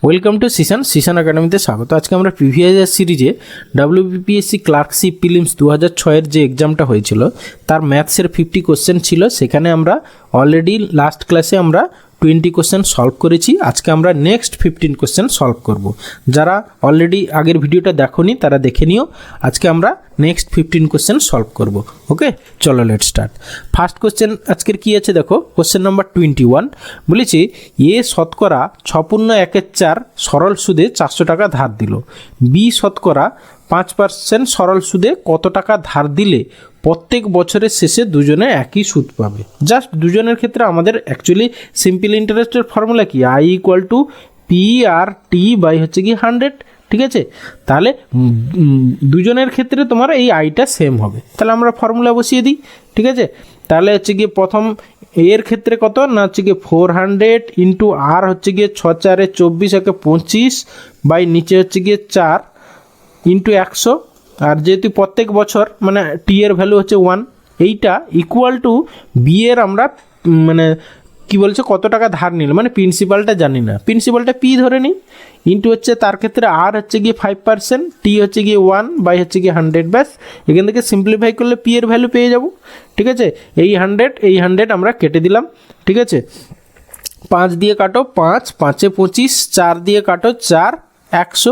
Welcome to সিশন একাডেমিতে স্বাগত। আজকে আমরা প্রিভিয়াস ইয়ার সিরিজে WBPSC ক্লার্কশিপ প্রিলিমস 2006-এর যে এক্সামটা হয়েছিল তার ম্যাথসের 50 কোশ্চেন ছিল। সেখানে আমরা অলরেডি লাস্ট ক্লাসে আমরা 20 কোশ্চেন সলভ করেছি। আজকে আমরা নেক্সট 15 কোশ্চেন সলভ করব। যারা অলরেডি আগের ভিডিওটা দেখোনি তারা দেখে নিও। আজকে আমরা নেক্সট 15 কোশ্চেন সলভ করব। ওকে, চলো লেট স্টার্ট। ফার্স্ট কোশ্চেন আজকের কি আছে দেখো, কোশ্চেন নাম্বার 21 বলেছে এ শতকরা 6.1/4 সরল সুদে 400 টাকা ধার দিল। বি শতকরা 5% সরল সুদে কত টাকা ধার দিলে প্রত্যেক বছরের শেষে দুজনে একই সুদ পাবে। জাস্ট দুজনের ক্ষেত্রে আমাদের অ্যাকচুয়ালি সিম্পল ইন্টারেস্টের ফর্মুলা কি, I=P/T/100। ঠিক আছে, তাহলে দুজনের ক্ষেত্রে তোমার এই আইটা সেম হবে। তাহলে আমরা ফর্মুলা বসিয়ে দিই। ঠিক আছে, তাহলে হচ্ছে গিয়ে প্রথম এর ক্ষেত্রে কত না হচ্ছে গিয়ে 400 ইন্টু আর হচ্ছে গিয়ে 6×4 = 24, একে 25 বাই নিচে হচ্ছে গিয়ে 4 ইন্টু 100। আর যেহেতু প্রত্যেক বছর মানে টি এর ভ্যালু হচ্ছে 1, এইটা ইকুয়াল টু বি এর আমরা মানে কি বলছে কত টাকা ধার নিল, মানে প্রিন্সিপালটা জানি না, প্রিন্সিপালটা পি ধরে নিই, ইন্টু হচ্ছে তার ক্ষেত্রে আর হচ্ছে গিয়ে 5%, টি হচ্ছে গিয়ে 1 বাই হচ্ছে গিয়ে 100। ব্যাস, এখান থেকে সিম্পলিফাই করলে পি এর ভ্যালু পেয়ে যাব। ঠিক আছে, এই 100 আমরা কেটে দিলাম। ঠিক আছে, 5 দিয়ে কাটো 5, 5 × 25, 4 দিয়ে কাটো 4, 100।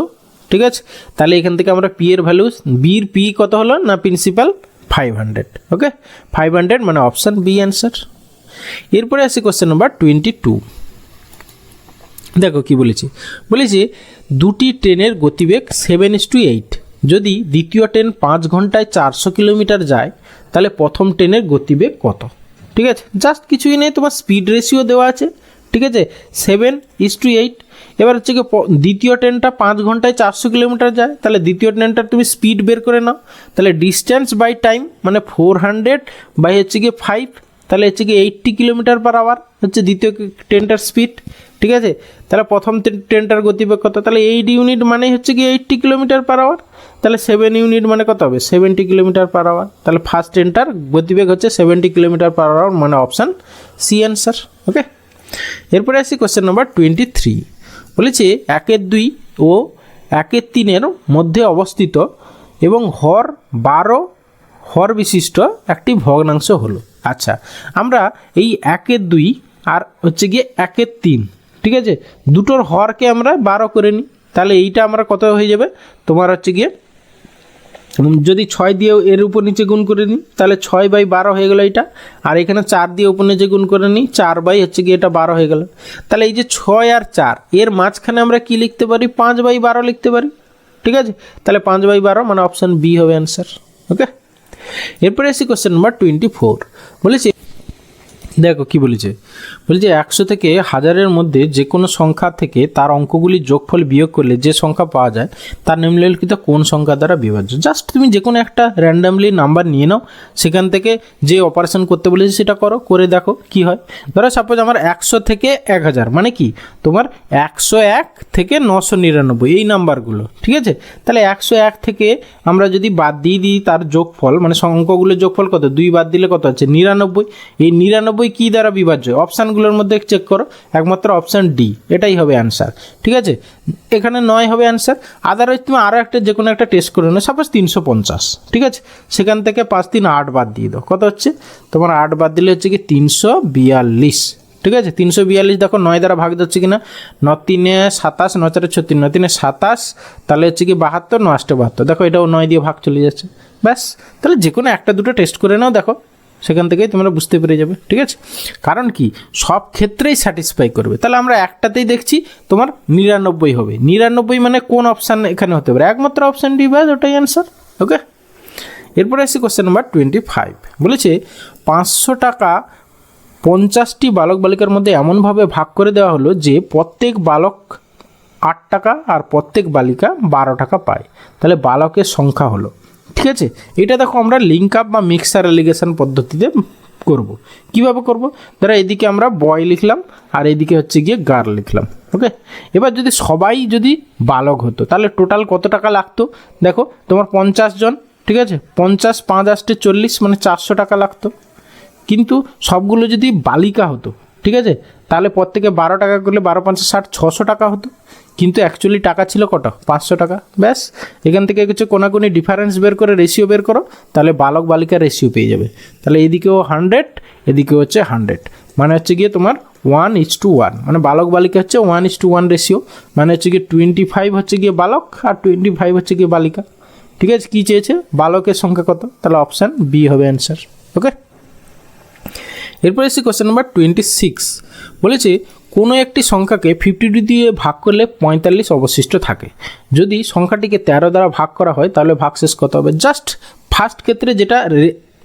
ঠিক আছে, তাহলে এখান থেকে আমরা পি এর ভ্যালু, বির পি কত হলো না প্রিন্সিপাল 500। ওকে, 500 মানে অপশান বি অ্যান্সার। এরপরে আসি কোশ্চেন নাম্বার 22। দেখো কি বলেছি, দুটি ট্রেনের গতিবেগ 7:8। যদি দ্বিতীয় ট্রেন 5 ঘন্টায় 400 কিলোমিটার যায় তাহলে প্রথম ট্রেনের গতিবেগ কত। ঠিক আছে, জাস্ট কিছুই নেই, তোমার স্পিড রেশিও দেওয়া আছে। ঠিক আছে, 7:8। এবার হচ্ছে কি দ্বিতীয় ট্রেনটা 5 ঘন্টায় 400 কিলোমিটার যায়, তাহলে দ্বিতীয় ট্রেনটার তুমি স্পিড বের করে নাও। তাহলে ডিস্টেন্স বাই টাইম মানে 400 বাই হচ্ছে গিয়ে 5, তাহলে হচ্ছে কি 80 কিলোমিটার/আওয়ার হচ্ছে দ্বিতীয় ট্রেনটার স্পিড। ঠিক আছে, তাহলে প্রথম ট্রেনটার গতিবেগ কত, তাহলে 8 ইউনিট মানে হচ্ছে কি 80 কিলোমিটার/আওয়ার। তাহলে 7 ইউনিট মানে কত হবে 70 কিলোমিটার/আওয়ার। তাহলে ফার্স্ট ট্রেনটার গতিবেগ হচ্ছে 70 কিলোমিটার/আওয়ার, মানে অপশান সি অ্যান্সার। ওকে, এরপরে আসি কোশ্চেন নাম্বার 23। বলেছে 1/2 ও 1/3 মধ্যে অবস্থিত এবং হর 12 হর বিশিষ্ট একটি ভগ্নাংশ হলো। আচ্ছা, আমরা এই 1/2 আর হচ্ছে গিয়ে 1/3, ঠিক আছে, দুটোর হরকে আমরা 12 করে নিই। তাহলে এইটা আমরা কত হয়ে যাবে তোমার হচ্ছে গিয়ে, যদি 6 দিয়ে এর উপর নিচে গুণ করে নিই তাহলে 6/12 হয়ে গেল এইটা। আর এখানে 4 দিয়ে উপর নিচে গুণ করে নিই, 4 হচ্ছে গিয়ে এটা 12 হয়ে গেল। তাহলে এই যে 6 আর 4 এর মাঝখানে আমরা কি লিখতে পারি, 5/12 লিখতে পারি। ঠিক আছে, তাহলে 5/12 মানে অপশান বি হবে অ্যান্সার। ওকে, এরপরে এসে কোশ্চেন নাম্বার 24। বলেছে দেখো কি বলেছে, 100 থেকে 1000-এর মধ্যে যে কোনো সংখ্যা থেকে তার অঙ্কগুলির যোগফল বিয়োগ করলে যে সংখ্যা পাওয়া যায় তার নিম্নলিখিত কোন সংখ্যা দ্বারা বিভাজ্য। জাস্ট তুমি যে কোনো একটা র্যান্ডামলি নাম্বার নিয়ে নাও, সেখান থেকে যে অপারেশন করতে বলেছে সেটা করে দেখো কি হয়। ধরো সাপোজ আমার 100 থেকে 1000 মানে কি তোমার 101 থেকে 999 এই নাম্বারগুলো। ঠিক আছে, তাহলে 101 থেকে আমরা যদি বাদ দিয়ে দিই তার যোগফল মানে অঙ্কগুলোর যোগফল কত, 2 বাদ দিলে কত হচ্ছে 99। এই 99 কি দ্বারা বিভাজ্য, অপশানগুলোর মধ্যে চেক করো, একমাত্র অপশান ডি এটাই হবে অ্যান্সার। ঠিক আছে, এখানে 9 হবে অ্যান্সার। আদারওয়াইজ তুমি আরও একটা যে কোনো একটা টেস্ট করে নাও, সাপোজ 350। ঠিক আছে, সেখান থেকে 5 3 8 বাদ দিয়ে দাও, কত হচ্ছে তোমার 8 বাদ দিলে হচ্ছে কি 342। ঠিক আছে, 342 দেখো 9 দ্বারা ভাগ যাচ্ছে কিনা, 9 3 27, 9 4 36, 9 3 27, তাহলে হচ্ছে কি 72, 9 8 72। দেখো এটাও 9 দিয়ে ভাগ চলে যাচ্ছে। ব্যাস, তাহলে যে কোনো একটা দুটো টেস্ট করে নাও, দেখো সেখান থেকেই তোমরা বুঝতে পেরে যাবে। ঠিক আছে, কারণ কি সব ক্ষেত্রেই স্যাটিসফাই করবে। তাহলে আমরা একটাতেই দেখছি তোমার 99 হবে। 99 মানে কোন অপশান এখানে হতে পারে, একমাত্র অপশান ডি, ব্যাস ওটাই অ্যান্সার। ওকে, এরপরে আসছি কোশ্চেন নাম্বার 25। বলেছে 500 টাকা 50টি বালক বালিকার মধ্যে এমনভাবে ভাগ করে দেওয়া হলো যে প্রত্যেক বালক 8 টাকা আর প্রত্যেক বালিকা 12 টাকা পায়। তাহলে বালকের সংখ্যা হলো। ঠিক আছে, এটা দেখো আমরা লিঙ্ক আপ বা মিক্সার এলিগেশন পদ্ধতিতে করব। কিভাবে করব, ধরো এদিকে আমরা বয় লিখলাম আর এদিকে হচ্ছে গিয়ে গার্ল লিখলাম। ওকে, এবার যদি সবাই যদি বালক হতো তাহলে টোটাল কত টাকা লাগতো, দেখো তোমার 50 জন। ঠিক আছে, 50 5 8 40 মানে 400 টাকা লাগতো। কিন্তু সবগুলো যদি বালিকা হতো, ঠিক আছে, তাহলে প্রত্যেকে 12 টাকা করলে 12 5 60 600 টাকা হতো, কিন্তু অ্যাকচুয়ালি টাকা ছিল কত 500 টাকা। ব্যাস এখান থেকে কিছু কোনাকুনি ডিফারেন্স বের করে রেশিও বের করো, তাহলে বালক বালিকা রেশিও পেয়ে যাবে। তাহলে এদিকেও 100, এদিকে হচ্ছে 100, মানে হচ্ছে গিয়ে তোমার 1:1, মানে বালক বালিকা হচ্ছে 1:1 রেশিও, মানে হচ্ছে গিয়ে 25 হচ্ছে গিয়ে বালক আর 25 হচ্ছে গিয়ে বালিকা। ঠিক আছে, কী চেয়েছে বালকের সংখ্যা কত, তাহলে অপশান বি হবে অ্যান্সার। ওকে, এরপর এসে কোশ্চেন নাম্বার 26 বলেছে কোনো একটি সংখ্যাকে 52 দিয়ে ভাগ করলে 45 অবশিষ্ট থাকে। যদি সংখ্যাটিকে 13 দ্বারা ভাগ করা হয় তাহলে ভাগশেষ কত হবে। জাস্ট ফার্স্ট ক্ষেত্রে যেটা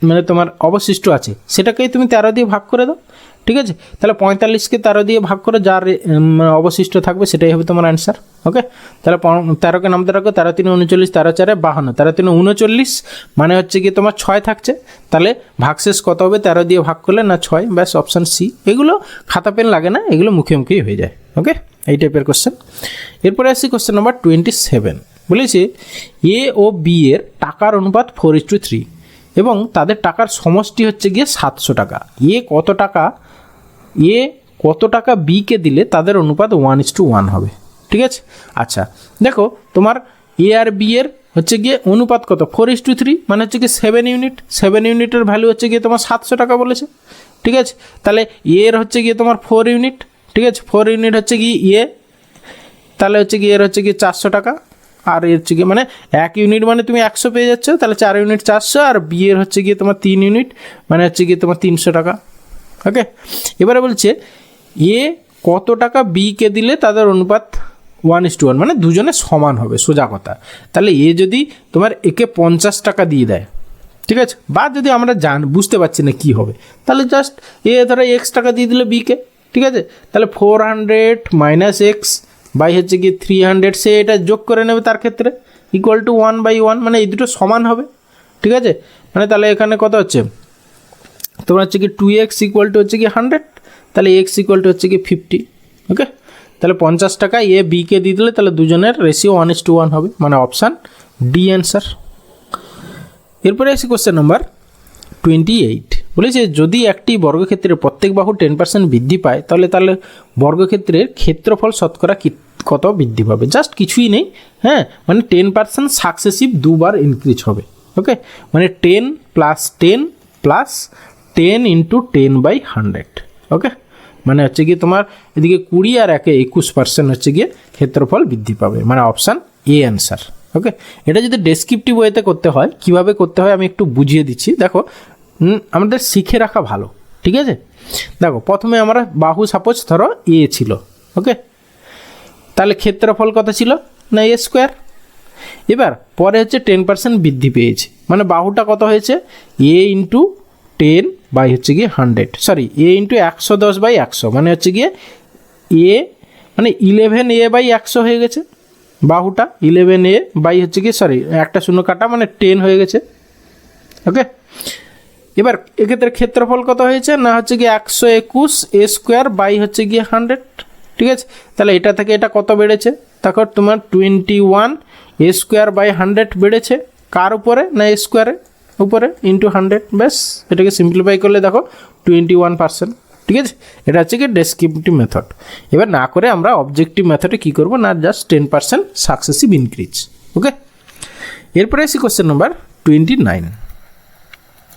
মানে তোমার অবশিষ্ট আছে সেটাকেই তুমি 13 দিয়ে ভাগ করে দাও। ঠিক আছে, তাহলে 45কে 13 দিয়ে ভাগ করে যার অবশিষ্ট থাকবে সেটাই হবে তোমার অ্যান্সার। ওকে, তাহলে 13কে নামতে রাখো, 13 3 39, 13 4 52, 13 3 39, মানে হচ্ছে কি তোমার 6 থাকছে, তাহলে ভাগশেষ কত হবে 13 দিয়ে ভাগ করলে না 6, ব্যাস অপশান সি। এগুলো খাতা পেন লাগে না, এগুলো মুখে মুখেই হয়ে যায়। ওকে, এই টাইপের কোশ্চেন। এরপরে আসছি কোশ্চেন নাম্বার 27 বলেছে এ ও বি এর টাকার অনুপাত 4:3 এবং তাদের টাকার সমষ্টি হচ্ছে গিয়ে 700 টাকা। এ কত টাকা বিকে দিলে তাদের অনুপাত 1:1 হবে। ঠিক আছে, আচ্ছা দেখো তোমার এ আর বি এর হচ্ছে গিয়ে অনুপাত কত 4:3, মানে হচ্ছে গিয়ে 7 ইউনিট। 7 ইউনিটের ভ্যালু হচ্ছে গিয়ে তোমার 700 টাকা বলেছে। ঠিক আছে, তাহলে এর হচ্ছে গিয়ে তোমার 4 ইউনিট। ঠিক আছে, 4 ইউনিট হচ্ছে গিয়ে এ, তাহলে হচ্ছে গিয়ে এর হচ্ছে গিয়ে 400 টাকা, আর এর হচ্ছে গিয়ে মানে 1 ইউনিট মানে তুমি 100 পেয়ে যাচ্ছ, তাহলে 4 ইউনিট 400, আর বি এর হচ্ছে গিয়ে তোমার 3 ইউনিট মানে হচ্ছে গিয়ে তোমার 300 টাকা। ওকে, এবারে বলছে এ কত টাকা বিকে দিলে তাদের অনুপাত 1:1, মানে দুজনে সমান হবে, সোজা কথা। তাহলে এ যদি তোমার একে 50 টাকা দিয়ে দেয়, ঠিক আছে, বা যদি আমরা বুঝতে পারছি না কী হবে, তাহলে জাস্ট এ ধরো এক্স টাকা দিয়ে দিলে বিকে। ঠিক আছে, তাহলে 400 মাইনাস এক্স বাই হচ্ছে কি 300, সে এটা যোগ করে নেবে তার ক্ষেত্রে ইকুয়াল টু 1/1, মানে এই দুটো সমান হবে। ঠিক আছে, মানে তাহলে এখানে কত হচ্ছে তোমার হচ্ছে কি 2x ইকুয়াল টু হচ্ছে কি 100, তাহলে x ইকুয়াল টু হচ্ছে কি 50। ওকে, তাহলে 50 টাকা এ বিকে দিয়ে দিলে তাহলে দুজনের রেশিও 1:1 হবে, মানে অপশান ডি অ্যান্সার। এরপরে আসি কোশ্চেন নাম্বার 28 বলেছে যদি একটি বর্গক্ষেত্রের প্রত্যেক বাহু 10% বৃদ্ধি পায় তাহলে বর্গক্ষেত্রের ক্ষেত্রফল শতকরা কত বৃদ্ধি পাবে। জাস্ট কিছুই নেই, হ্যাঁ, মানে 10% সাকসেসিভ দুবার ইনক্রিজ হবে। ওকে, মানে 10 + 10 + 10 × 10/100। ওকে, মানে হচ্ছে গিয়ে তোমার এদিকে 20 আর 1 21% হচ্ছে গিয়ে ক্ষেত্রফল বৃদ্ধি পাবে, মানে অপশান এ অ্যান্সার। ওকে, এটা যদি ডেসক্রিপটিভ ওয়েতে করতে হয় কীভাবে করতে হয় আমি একটু বুঝিয়ে দিচ্ছি। দেখো আমাদের শিখে রাখা ভালো। ঠিক আছে, দেখো প্রথমে আমরা বাহু সাপোজ ধরো এ ছিল। ওকে, তাহলে ক্ষেত্রফল কত ছিল না এ স্কোয়ার। এবার পরে হচ্ছে 10% বৃদ্ধি পেয়েছে, মানে বাহুটা কত হয়েছে এ × 10 বাই হচ্ছে গিয়ে 100, সরি এ × 110/100, মানে হচ্ছে গিয়ে এ মানে 11a/100 হয়ে গেছে বাহুটা, 11a বাই হচ্ছে গিয়ে সরি একটা শূন্য কাটা মানে 10 হয়ে গেছে। ওকে, এবার এক্ষেত্রে ক্ষেত্রফল কত হয়েছে না হচ্ছে গিয়ে 121 এ স্কোয়ার বাই হচ্ছে গিয়ে 100। ঠিক আছে, তাহলে এটা থেকে এটা কত বেড়েছে, তারপর তোমার 21 এ স্কোয়ার বাই 100 বেড়েছে, কার উপরে না এ স্কোয়ারের উপরে ইন্টু 100। ব্যাস এটাকে সিম্পলিফাই করলে দেখো 21%। ঠিক আছে, এটা হচ্ছে কি ডেসক্রিপটিভ মেথড। এবার না করে আমরা অবজেক্টিভ মেথডে কী করবো না জাস্ট 10% সাকসেসিভ ইনক্রিজ। ওকে, এরপরে আসি কোশ্চেন নাম্বার 29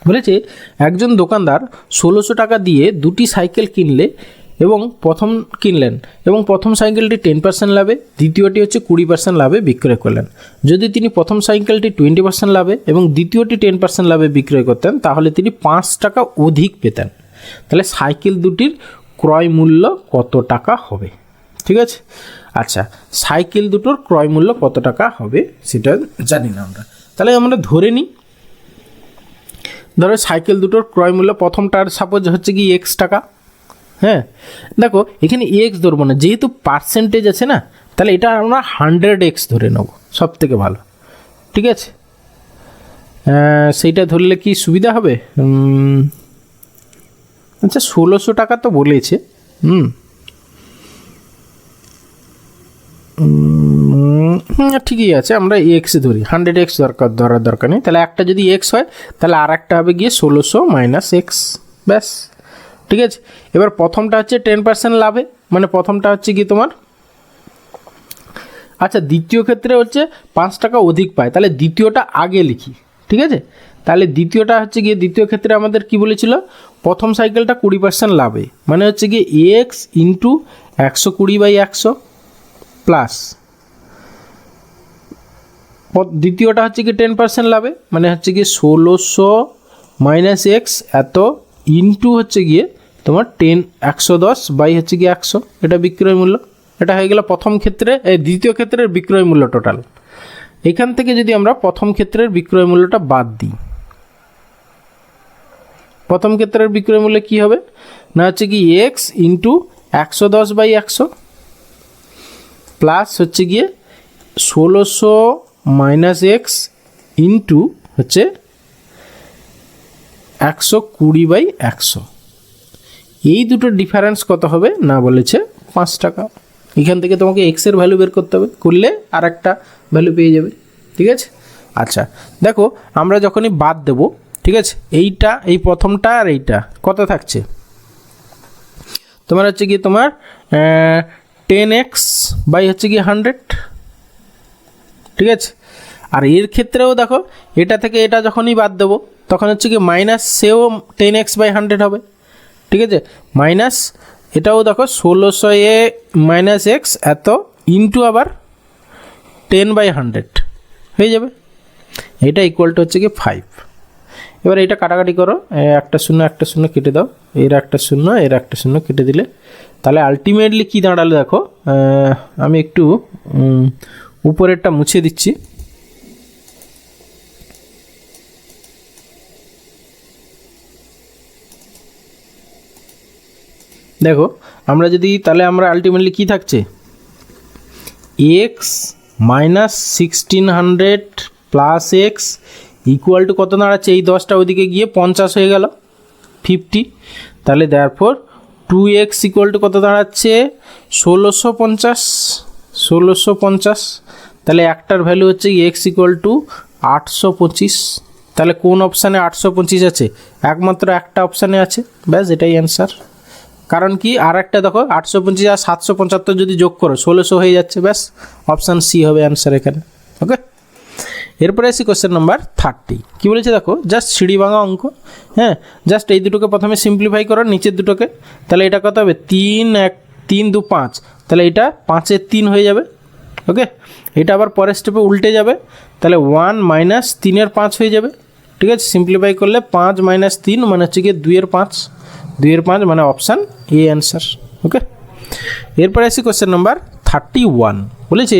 বলেছে একজন দোকানদার 1600 টাকা দিয়ে 2টি সাইকেল কিনলেন এবং প্রথম সাইকেলটি 10% লাভে, দ্বিতীয়টি হচ্ছে 20% লাভে বিক্রয় করলেন। যদি তিনি প্রথম সাইকেলটি 20% লাভে এবং দ্বিতীয়টি 10% লাভে বিক্রয় করতেন তাহলে তিনি 5 টাকা অধিক পেতেন। তাহলে সাইকেল দুটির ক্রয় মূল্য কত টাকা হবে। ঠিক আছে, আচ্ছা সাইকেল দুটোর ক্রয় মূল্য কত টাকা হবে সেটা জানি না আমরা, তাহলে আমরা ধরে নিই ধরো সাইকেল দুটোর ক্রয় মূল্য প্রথমটার সাপোজ হচ্ছে কি x টাকা। হ্যাঁ, দেখো এখানে x ধরবো না, যেহেতু পার্সেন্টেজ আছে না, তাহলে এটা আমরা 100x ধরে নেব, সব থেকে ভালো। ঠিক আছে, সেইটা ধরলে কি সুবিধা হবে। আচ্ছা 1600 টাকা তো বলেছে, ঠিকই আছে, আমরা এক্স ধরি, 100x ধরার দরকার নেই। তাহলে একটা যদি এক্স হয় তাহলে আর একটা হবে গিয়ে 1600 - x, ব্যাস ঠিক আছে। এবার প্রথমটা হচ্ছে 10% লাভে, মানে প্রথমটা হচ্ছে কি তোমার, আচ্ছা দ্বিতীয় ক্ষেত্রে হচ্ছে 5 টাকা অধিক পায়, তাহলে দ্বিতীয়টা আগে লিখি, ঠিক আছে। তাহলে দ্বিতীয়টা হচ্ছে গিয়ে, দ্বিতীয় ক্ষেত্রে আমাদের কি বলেছিল, প্রথম সাইকেলটা 20% লাভে, মানে হচ্ছে গিয়ে এক্স ইন্টু 120/100 প্লাস দ্বিতীয়টা হচ্ছে কি 10% লাভে, মানে হচ্ছে গিয়ে 1600 মাইনাস এক্স এত ইন্টু হচ্ছে গিয়ে তোমার 110 বাই হচ্ছে গিয়ে 100, এটা বিক্রয় মূল্য। এটা হয়ে গেল প্রথম ক্ষেত্রে, দ্বিতীয় ক্ষেত্রের বিক্রয় মূল্য টোটাল। এখান থেকে যদি আমরা প্রথম ক্ষেত্রের বিক্রয় মূল্যটা বাদ দিই, প্রথম ক্ষেত্রের বিক্রয় মূল্য কী হবে না, হচ্ছে কি এক্স ইন্টু 110/100 প্লাস হচ্ছে গিয়ে 1600 মাইনাস এক্স ইন্টু হচ্ছে 120/100। এই দুটোর ডিফারেন্স কত হবে না, বলেছে 5 টাকা। এখান থেকে তোমাকে এক্সের ভ্যালু বের করতে হবে, করলে আর একটা ভ্যালু পেয়ে যাবে, ঠিক আছে। আচ্ছা দেখো, আমরা যখনই বাদ দেব, ঠিক আছে, এইটা এই প্রথমটা আর এইটা কত থাকছে তোমার, হচ্ছে কি তোমার 10x বাই হচ্ছে কি 100, ঠিক আছে। আর এর ক্ষেত্রেও দেখো, এটা থেকে এটা যখনই বাদ দেবো তখন হচ্ছে কি মাইনাস, সেও 10x/100 হবে, ঠিক আছে। মাইনাস এটাও দেখো 1600 এ মাইনাস এক্স এত ইন্টু আবার 10/100 হয়ে যাবে, এটা ইকুয়ালটা হচ্ছে কি 5। এবার এটা কাটাকাটি করো, একটা শূন্য একটা শূন্য কেটে দাও, এর একটা শূন্য এর একটা শূন্য কেটে দিলে, তাহলে আলটিমেটলি কী দাঁড়ালো দেখো, আমি একটু উপরেরটা মুছে দিচ্ছি। দেখো আমরা যদি, তাহলে আমরা আলটিমেটলি কী থাকছে, x minus 1600 plus x equal to কত দাঁড়াচ্ছে, এই 10টা ওইদিকে গিয়ে 50 হয়ে গেল 50, তাহলে দেয়ারফর 2x ইকুয়াল টু কত দাঁড়াচ্ছে 1650, তাহলে একটার ভ্যালু হচ্ছে এক্স ইকুয়াল টু 825। তাহলে কোন অপশানে 825 আছে, একমাত্র একটা অপশানে আছে, ব্যাস এটাই অ্যান্সার। কারণ কি, আর একটা দেখো 825 আর 775 যদি যোগ করো 1600 হয়ে যাচ্ছে, ব্যাস অপশান সি হবে অ্যান্সার এখানে। ওকে, এরপরে আসি কোশ্চেন নাম্বার 30। কী বলেছে দেখো, জাস্ট সিঁড়ি ভাঙা অঙ্ক, হ্যাঁ, জাস্ট এই দুটোকে প্রথমে সিম্পলিফাই করো, নিচের দুটোকে, তাহলে এটা কত হবে 3 2 5, তাহলে এটা 5-এর 3 হয়ে যাবে। ওকে, এটা আবার পরের স্টেপে উল্টে যাবে, তাহলে 1 মাইনাস 3-এর 5 হয়ে যাবে, ঠিক আছে। সিম্পলিফাই করলে 5 মাইনাস 3 মানে হচ্ছে গিয়ে 2-এর 5, 2-এর 5 মানে অপশান এ অ্যান্সার। ওকে, এরপরে আসি কোশ্চেন নাম্বার 31। বলেছে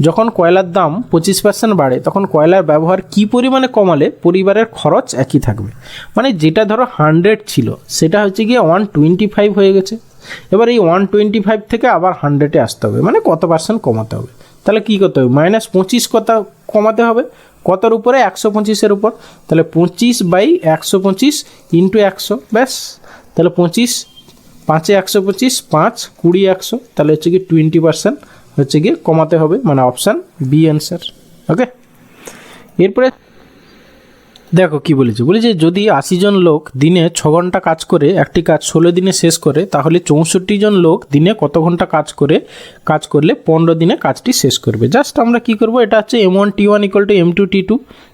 যখন কয়লার দাম 25% বাড়ে তখন কয়লার ব্যবহার কী পরিমাণে কমালে পরিবারের খরচ একই থাকবে। মানে যেটা ধরো 100 ছিল সেটা হচ্ছে গিয়ে 125 হয়ে গেছে, এবার এই 125 থেকে আবার 100-এ আসতে হবে, মানে কত পার্সেন্ট কমাতে হবে। তাহলে কী করতে হবে, -25 কত কমাতে হবে, কতর উপরে 125-এর উপর, তাহলে 25/125 ইন্টু 100, ব্যাস। তাহলে 25 5-এ 125, 5 20 100, তাহলে হচ্ছে কি 20% হচ্ছে গিয়ে কমাতে হবে, মানে অপশান বি অ্যান্সার। ওকে, এরপরে দেখো কি বলেছে, যদি 80 জন লোক দিনে 6 ঘন্টা কাজ করে একটি কাজ 16 দিনে শেষ করে, তাহলে 64 জন লোক দিনে কত ঘন্টা কাজ করলে 15 দিনে কাজটি শেষ করবে। জাস্ট আমরা কি করব, এটা হচ্ছে M1T1 = M2T2,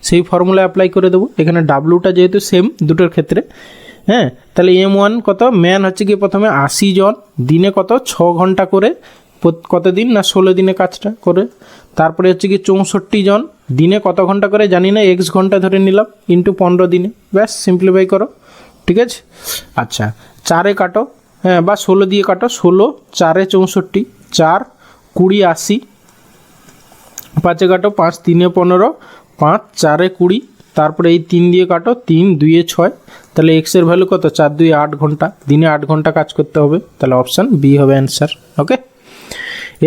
সেই ফর্মুলা অ্যাপ্লাই করে দেবো। এখানে ডাব্লুটা যেহেতু সেম দুটোর ক্ষেত্রে, হ্যাঁ, তাহলে M1 কত, ম্যান হচ্ছে গিয়ে প্রথমে 80 জন দিনে কত 6 ঘন্টা করে, কত দিন না 16 দিনে কাজটা করে, তারপরে হচ্ছে কি 64 জন দিনে কত ঘন্টা করে জানি না, x ঘন্টা ধরে নিলাম, ইন্টু 15 দিনে, ব্যাস সিম্পলিফাই করো, ঠিক আছে। আচ্ছা 4-এ কাটো, হ্যাঁ, বা 16 দিয়ে কাটো, 16 4-এ 64, 4 20 80, 5-এ কাটো, 5 3-এ 15, 5 4-এ 20, তারপরে এই 3 দিয়ে কাটো, 3 2-এ 6, তাহলে এক্সের ভ্যালু কত, 4 2 8 ঘন্টা, দিনে 8 ঘন্টা কাজ করতে হবে, তাহলে অপশান বি হবে অ্যান্সার। ওকে,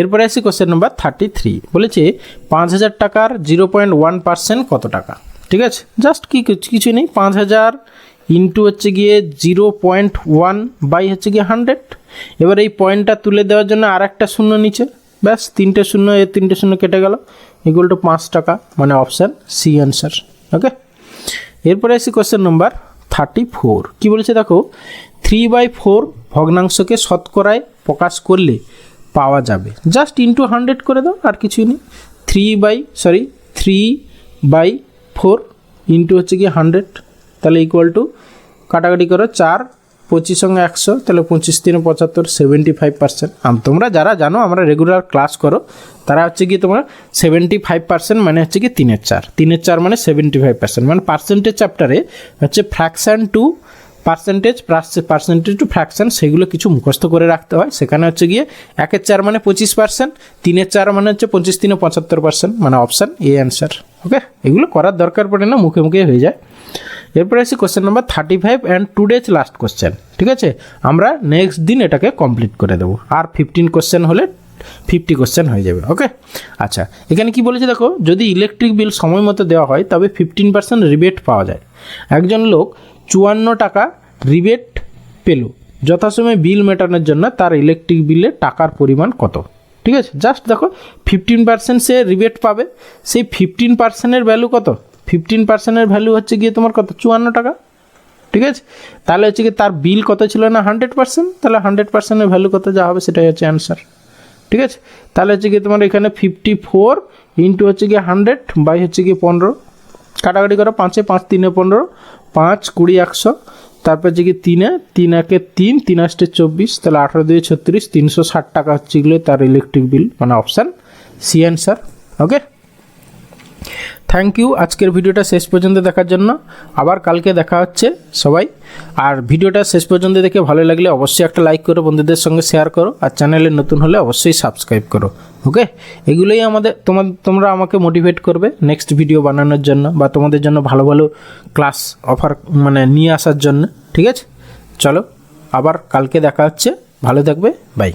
এরপরে আসি কোশ্চেন নাম্বার 33। বলেছে 5000 টাকার 0.1% কত টাকা, ঠিক আছে। জাস্ট কিছু নেই, 5000 ইন্টু হচ্ছে গিয়ে 0.1 বাই হচ্ছে গিয়ে 100। এবার এই পয়েন্টটা তুলে দেওয়ার জন্য আর একটা শূন্য নিচে, ব্যাস 3টে শূন্য, এর 3টে শূন্য কেটে গেল, ইকুয়াল টু 5 টাকা, মানে অপশান সি অ্যান্সার। ওকে, এরপরে আসি কোশ্চেন নাম্বার 34 কি বলেছে দেখো 3/4 ভগ্নাংশকে শতকরায় প্রকাশ করলে পাওয়া যাবে, জাস্ট ইন্টু 100 করে দাও, আর কিছুই নেই। 3/4 ইন্টু হচ্ছে কি 100, তাহলে ইকুয়াল টু কাটাকাটি করো 4 25 সঙ্গে 100, তাহলে 25 3 75 75%। তোমরা যারা জানো আমরা রেগুলার ক্লাস করো তারা হচ্ছে কি তোমরা 75% মানে হচ্ছে কি 3/4 মানে 75%, মানে পার্সেন্টেজ চ্যাপ্টারে হচ্ছে fraction to percentage to fraction সেগুলো কিছু মুখস্থ করে রাখতে হয়। সেখানে হচ্ছে গিয়ে 1/4 মানে 25%, 3/4 মানে হচ্ছে 25 3 75%, মানে অপশান এ অ্যান্সার। ওকে, এগুলো করার দরকার পড়ে না, মুখে মুখে হয়ে যায়। এরপরে আসি question number 35 and today's last question. ঠিক আছে, আমরা নেক্সট দিন এটাকে কমপ্লিট করে দেবো, আর 15 কোশ্চেন হলে 50 কোশ্চেন হয়ে যাবে। ওকে, আচ্ছা এখানে কি বলেছে দেখো, যদি ইলেকট্রিক বিল সময় মতো দেওয়া হয় তবে 15% রিবেট পাওয়া যায়। একজন লোক 54 টাকা রিবেট পেল, যথাসময়ে বিল মেটানোর জন্য তার ইলেকট্রিক বিলের টাকার পরিমাণ কত? ঠিক আছে, জাস্ট দেখো 15% সে রিবেট পাবে, সেই 15%-এর ভ্যালু কত? 15%-এর ভ্যালু হচ্ছে গিয়ে তোমার কত? 54 টাকা। ঠিক আছে, তাহলে হচ্ছে কি তার বিল কত ছিল না 100%, তাহলে 100%-এর ভ্যালু কত যা হবে সেটাই হচ্ছে অ্যান্সার। ঠিক আছে, তাহলে হচ্ছে কি তোমার এখানে 54 ইন্টু হচ্ছে গিয়ে 100 বাই হচ্ছে গিয়ে 15, কাটাকাটি করো 5 5 3 15, 5 20 100, তারপর হচ্ছে কি 3 1 3 3 8 24, তাহলে 18 2 36, 360 টাকা হচ্ছে এগুলো তার ইলেকট্রিক বিল, মানে option C answer. Okay, thank you আজকের ভিডিওটা শেষ পর্যন্ত দেখার জন্য। আবার কালকে দেখা হচ্ছে সবাই। আর ভিডিওটা শেষ পর্যন্ত দেখে ভালো লাগলে অবশ্যই একটা লাইক করো, বন্ধুদের সঙ্গে শেয়ার করো, আর চ্যানেলে নতুন হলে অবশ্যই সাবস্ক্রাইব করো। ওকে, এগুলোই তোমরা আমাকে মোটিভেট করবে নেক্সট ভিডিও বানানোর জন্য, বা তোমাদের জন্য ভালো ভালো ক্লাস অফার মানে নিয়ে আসার জন্য। ঠিক আছে, চলো আবার কালকে দেখা হচ্ছে, ভালো থাকবে, বাই।